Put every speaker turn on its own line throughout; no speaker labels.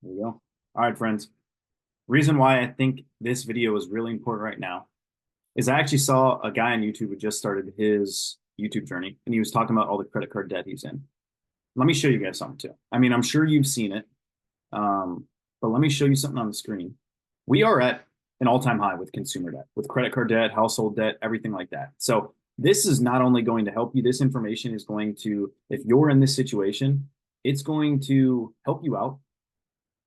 There you go. All right, friends. Reason why I think this video is really important right now is I actually saw a guy on YouTube who just started his YouTube journey, and he was talking about all the credit card debt he's in. Let me show you guys something too. I mean, I'm sure you've seen it, but let me show you something on the screen. We are at an all-time high with consumer debt, with credit card debt, household debt, everything like that. So this is not only going to help you, this information is going to, if you're in this situation, it's going to help you out,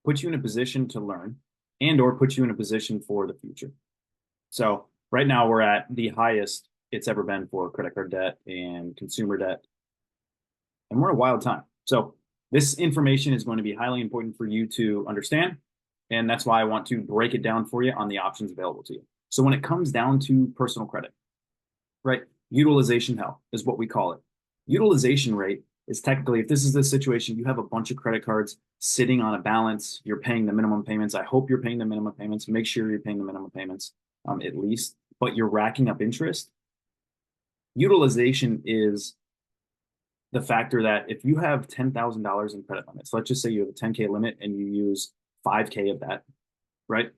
put you in a position to learn, and or put you in a position for the future. So right now we're at the highest it's ever been for credit card debt and consumer debt, and we're in a wild time. So this information is going to be highly important for you to understand, and that's why I want to break it down for you on the options available to you. So when it comes down to personal credit, right? Utilization hell is what we call it. Utilization rate is technically, if this is the situation, you have a bunch of credit cards sitting on a balance, you're paying the minimum payments. I hope you're paying the minimum payments. Make sure you're paying the minimum payments at least, but you're racking up interest. Utilization is the factor that if you have $10,000 in credit limits, let's just say you have a 10K limit and you use 5K of that, right?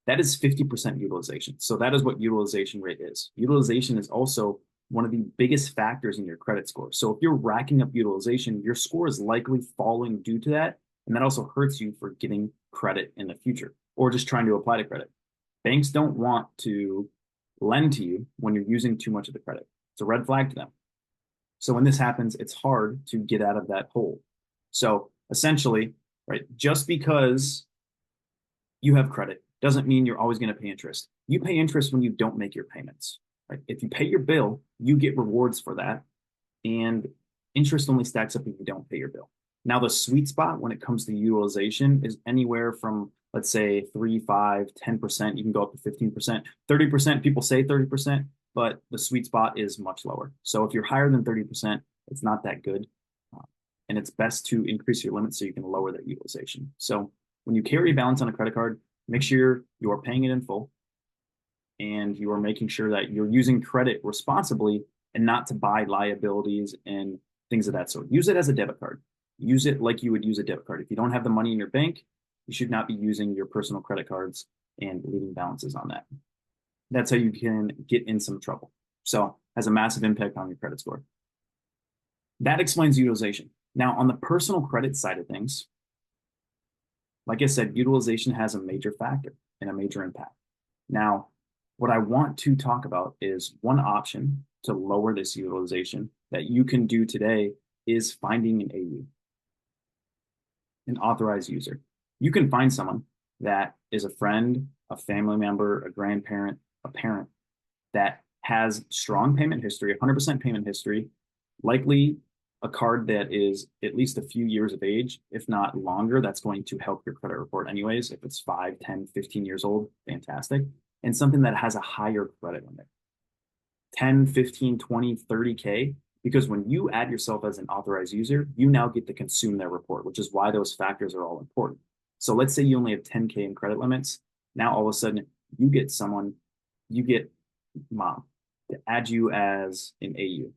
That is 50% utilization. So that is what utilization rate is. Utilization is also one of the biggest factors in your credit score. So if you're racking up utilization, your score is likely falling due to that. And that also hurts you for getting credit in the future or just trying to apply to credit. Banks don't want to lend to you when you're using too much of the credit. It's a red flag to them. So when this happens, it's hard to get out of that hole. So essentially, right, just because you have credit doesn't mean you're always going to pay interest. You pay interest when you don't make your payments, right? If you pay your bill, you get rewards for that. And interest only stacks up if you don't pay your bill. Now, the sweet spot when it comes to utilization is anywhere from, let's say, 3, 5, 10%. You can go up to 15%, 30%. People say 30%, but the sweet spot is much lower. So if you're higher than 30%, it's not that good. And it's best to increase your limit so you can lower that utilization. So when you carry a balance on a credit card, make sure you are paying it in full and you are making sure that you're using credit responsibly and not to buy liabilities and things of that sort. Use it as a debit card. Use it like you would use a debit card. If you don't have the money in your bank, you should not be using your personal credit cards and leaving balances on that. That's how you can get in some trouble. So has a massive impact on your credit score. That explains utilization. Now, on the personal credit side of things, like I said, utilization has a major factor and a major impact. Now, what I want to talk about is one option to lower this utilization that you can do today is finding an AU, an authorized user. You can find someone that is a friend, a family member, a grandparent, a parent that has strong payment history, 100% payment history, likely a card that is at least a few years of age, if not longer. That's going to help your credit report anyways. If it's 5, 10, 15 years old, fantastic. And something that has a higher credit limit, 10, 15, 20, 30K, because when you add yourself as an authorized user, you now get to consume their report, which is why those factors are all important. So let's say you only have 10K in credit limits. Now all of a sudden you get someone, you get mom to add you as an AU,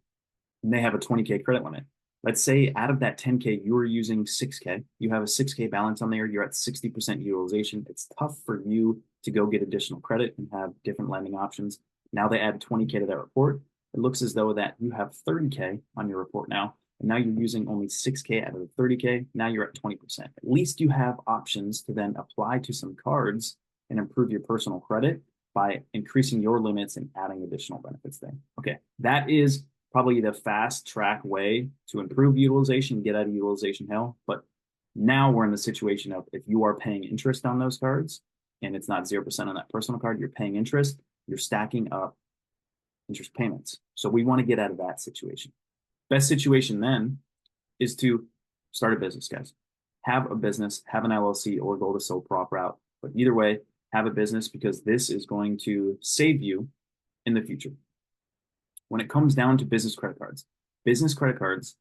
and they have a 20K credit limit. Let's say out of that 10K, you are using 6K. You have a 6K balance on there. You're at 60% utilization. It's tough for you to go get additional credit and have different lending options. Now they add 20K to that report. It looks as though that you have 30K on your report now, and now you're using only 6K out of the 30K. Now you're at 20%. At least you have options to then apply to some cards and improve your personal credit by increasing your limits and adding additional benefits there. Okay, that is probably the fast track way to improve utilization, get out of utilization hell. But now we're in the situation of if you are paying interest on those cards and it's not 0% on that personal card, you're paying interest, you're stacking up interest payments. So we want to get out of that situation. Best situation then is to start a business, guys. Have a business, have an LLC, or go the sole prop route. But either way, have a business because this is going to save you in the future. When it comes down to business credit cards,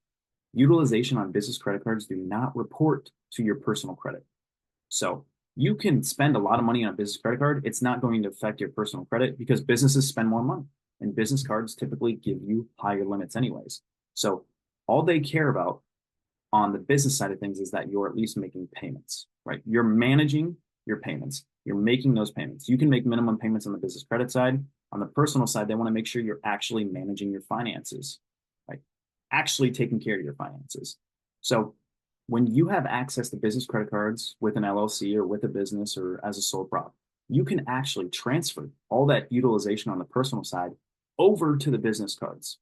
utilization on business credit cards do not report to your personal credit. So you can spend a lot of money on a business credit card. It's not going to affect your personal credit because businesses spend more money and business cards typically give you higher limits anyways. So all they care about on the business side of things is that you're at least making payments, right? You're managing your payments. You're making those payments. You can make minimum payments on the business credit side. On the personal side, they want to make sure you're actually managing your finances, right? Actually taking care of your finances. So when you have access to business credit cards with an LLC or with a business or as a sole prop, you can actually transfer all that utilization on the personal side over to the business cards.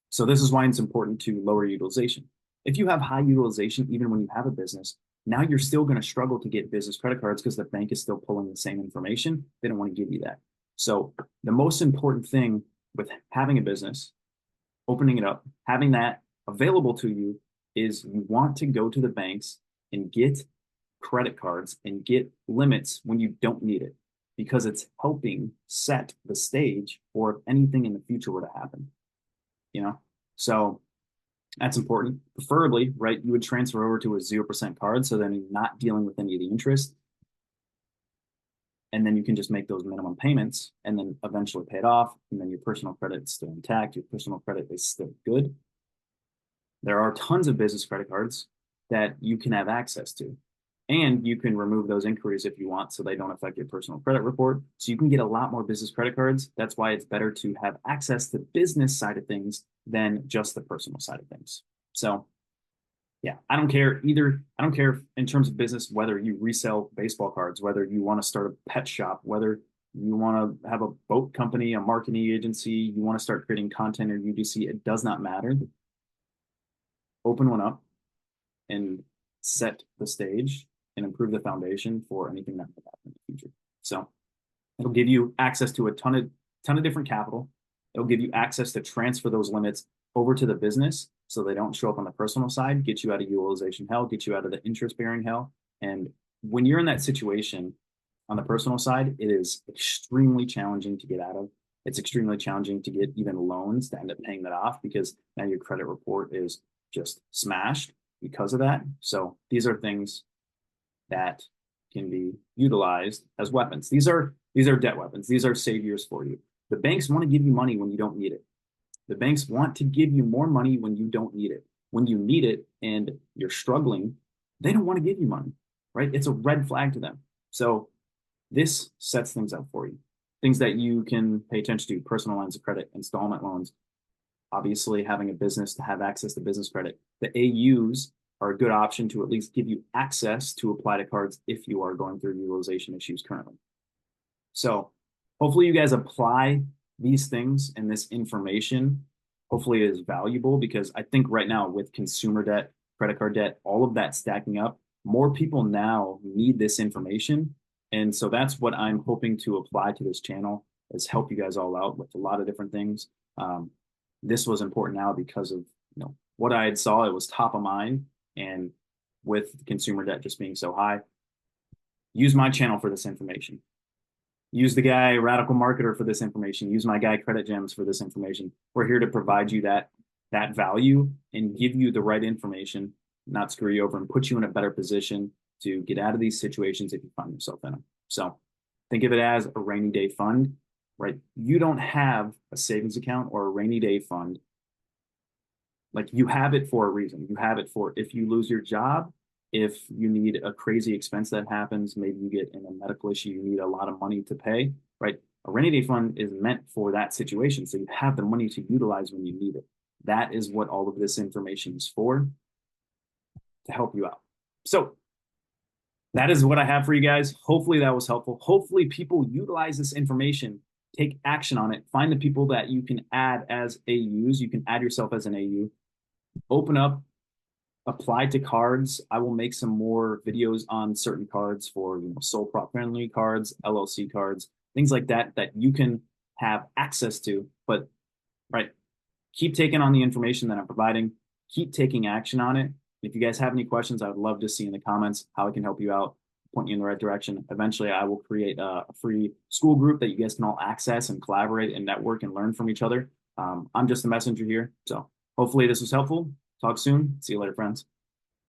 So this is why it's important to lower utilization. If you have high utilization, even when you have a business, now you're still going to struggle to get business credit cards because the bank is still pulling the same information. They don't want to give you that. So the most important thing with having a business, opening it up, having that available to you is you want to go to the banks and get credit cards and get limits when you don't need it because it's helping set the stage for if anything in the future were to happen, you know? So that's important. Preferably, right, you would transfer over to a 0% card so then you're not dealing with any of the interest. And then you can just make those minimum payments and then eventually pay it off. And then your personal credit is still intact. Your personal credit is still good. There are tons of business credit cards that you can have access to. And you can remove those inquiries if you want so they don't affect your personal credit report. So you can get a lot more business credit cards. That's why it's better to have access to the business side of things than just the personal side of things. So yeah, I don't care either. I don't care in terms of business, whether you resell baseball cards, whether you want to start a pet shop, whether you want to have a boat company, a marketing agency, you want to start creating content or UGC, it does not matter. Open one up and set the stage and improve the foundation for anything that might happen in the future. So it'll give you access to a ton of different capital. It'll give you access to transfer those limits over to the business so they don't show up on the personal side, get you out of utilization hell, get you out of the interest bearing hell. And when you're in that situation on the personal side, it is extremely challenging to get out of. It's extremely challenging to get even loans to end up paying that off because now your credit report is just smashed because of that. So these are things that can be utilized as weapons. These are debt weapons. These are saviors for you. The banks want to give you money when you don't need it. The banks want to give you more money when you don't need it. When you need it and you're struggling, they don't want to give you money, right? It's a red flag to them. So this sets things up for you. Things that you can pay attention to: personal lines of credit, installment loans, obviously having a business to have access to business credit. The AUs are a good option to at least give you access to apply to cards if you are going through utilization issues currently. So hopefully you guys apply these things and this information. Hopefully it is valuable because I think right now with consumer debt, credit card debt, all of that stacking up, more people now need this information. And so that's what I'm hoping to apply to this channel, is help you guys all out with a lot of different things. This was important now because of what I had saw. It was top of mind. And with consumer debt just being so high, use my channel for this information. Use the guy Radical Marketer for this information. Use my guy Credit Gems for this information. We're here to provide you that value and give you the right information, not screw you over, and put you in a better position to get out of these situations if you find yourself in them. So think of it as a rainy day fund, right? You don't have a savings account or a rainy day fund. Like, you have it for a reason. You have it for if you lose your job, if you need a crazy expense that happens, maybe you get in a medical issue, you need a lot of money to pay, right? A rainy day fund is meant for that situation. So you have the money to utilize when you need it. That is what all of this information is for, to help you out. So that is what I have for you guys. Hopefully that was helpful. Hopefully people utilize this information, take action on it, find the people that you can add as AUs. You can add yourself as an AU, open up, apply to cards. I will make some more videos on certain cards for sole prop friendly cards, LLC cards, things like that you can have access to. But right, keep taking on the information that I'm providing, keep taking action on it. If you guys have any questions, I would love to see in the comments how I can help you out, point you in the right direction. Eventually, I will create a free school group that you guys can all access and collaborate and network and learn from each other. I'm just a messenger here. So hopefully this was helpful. Talk soon. See you later, friends.